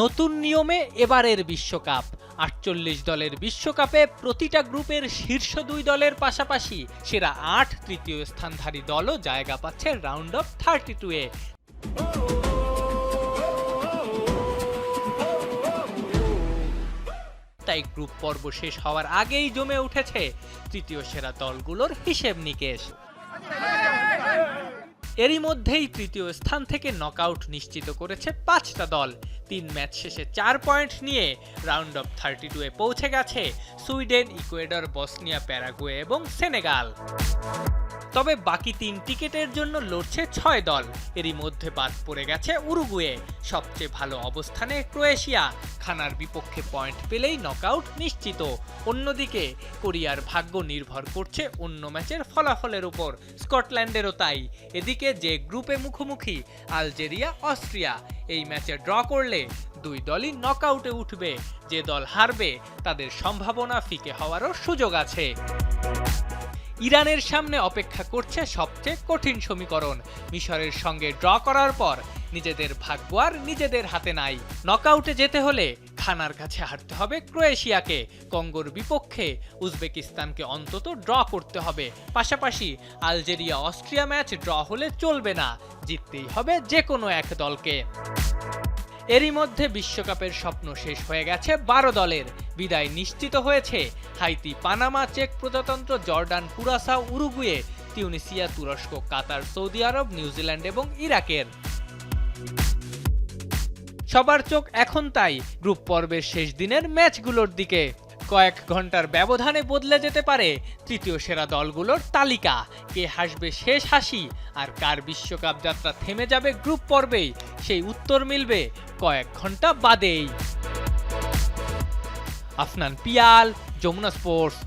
নতুন নিয়মে এবারের বিশ্বকাপ ৪৮ দলের বিশ্বকাপে প্রতিটা গ্রুপের শীর্ষ ২ দলের পাশাপাশি সেরা ৮ তৃতীয় স্থানধারী দলও জায়গা পাচ্ছে রাউন্ড অফ 32-এ। তাই গ্রুপ পর্ব শেষ হওয়ার আগেই জমে উঠেছে তৃতীয় সেরা দলগুলোর হিসেব নিকেশ। এরই মধ্যেই তৃতীয় স্থান থেকে নকআউট নিশ্চিত করেছে ৫টা দল। ৩ ম্যাচ শেষে ৪ পয়েন্ট নিয়ে রাউন্ড অফ 32-এ পৌঁছে গেছে সুইডেন, ইকুয়েডর, বসনিয়া, প্যারাগুয়ে এবং সেনেগাল। তবে বাকি ৩ টিকেটের জন্য লড়ছে ৬ দল। এরই মধ্যে বাদ পড়ে গেছে উরুগুয়ে। সবচেয়ে ভালো অবস্থানে ক্রোয়েশিয়া, ঘানার বিপক্ষে পয়েন্ট পেলেই নকআউট নিশ্চিত। অন্যদিকে কোরিয়ার ভাগ্য নির্ভর করছে অন্য ম্যাচের ফলাফলের উপর, স্কটল্যান্ডেরও তাই। এদিকে যে গ্রুপে মুখোমুখি আলজেরিয়া, অস্ট্রিয়া, এই ম্যাচে ড্র করলে ২ দলই নকআউটে উঠবে। যে দল হারবে তাদের সম্ভাবনা ফিকে হওয়ারও সুযোগ আছে। ইরানের সামনে অপেক্ষা করছে সবচেয়ে কঠিন সমীকরণ। মিশরের সঙ্গে ড্র করার পর নিজেদের ভাগ্য আর নিজেদের হাতে নাই। নকআউটে যেতে হলে ঘানার কাছে হারতে হবে ক্রোয়েশিয়াকে, কঙ্গোর বিপক্ষে উজবেকিস্তানকে অন্তত ড্র করতে হবে। পাশাপাশি আলজেরিয়া, অস্ট্রিয়া ম্যাচ ড্র হলে চলবে না, জিততেই হবে যে কোনো এক দলকে। এরই মধ্যে বিশ্বকাপের স্বপ্ন শেষ হয়ে গেছে ১২ দলের। বিদায় নিশ্চিত হয়েছে হাইতি, পানামা, চেক প্রজাতন্ত্র, জর্ডান, কুরাসাও, উরুগুয়ে, তিউনিসিয়া, তুরস্ক, কাতার, সৌদি আরব, নিউজিল্যান্ড এবং ইরাকের। সবার চোখ এখন তাই গ্রুপ পর্বের শেষ দিনের ম্যাচগুলোর দিকে। কয়েক ঘন্টার ব্যবধানে বদলে যেতে পারে তৃতীয় সেরা দলগুলোর তালিকা। কে হাসবে শেষ হাসি আর কার বিশ্বকাপ যাত্রা থেমে যাবে গ্রুপ পর্বেই, সেই উত্তর মিলবে কয়েক ঘন্টা বাদেই। আফনান পিয়াল, যমুনা স্পোর্টস।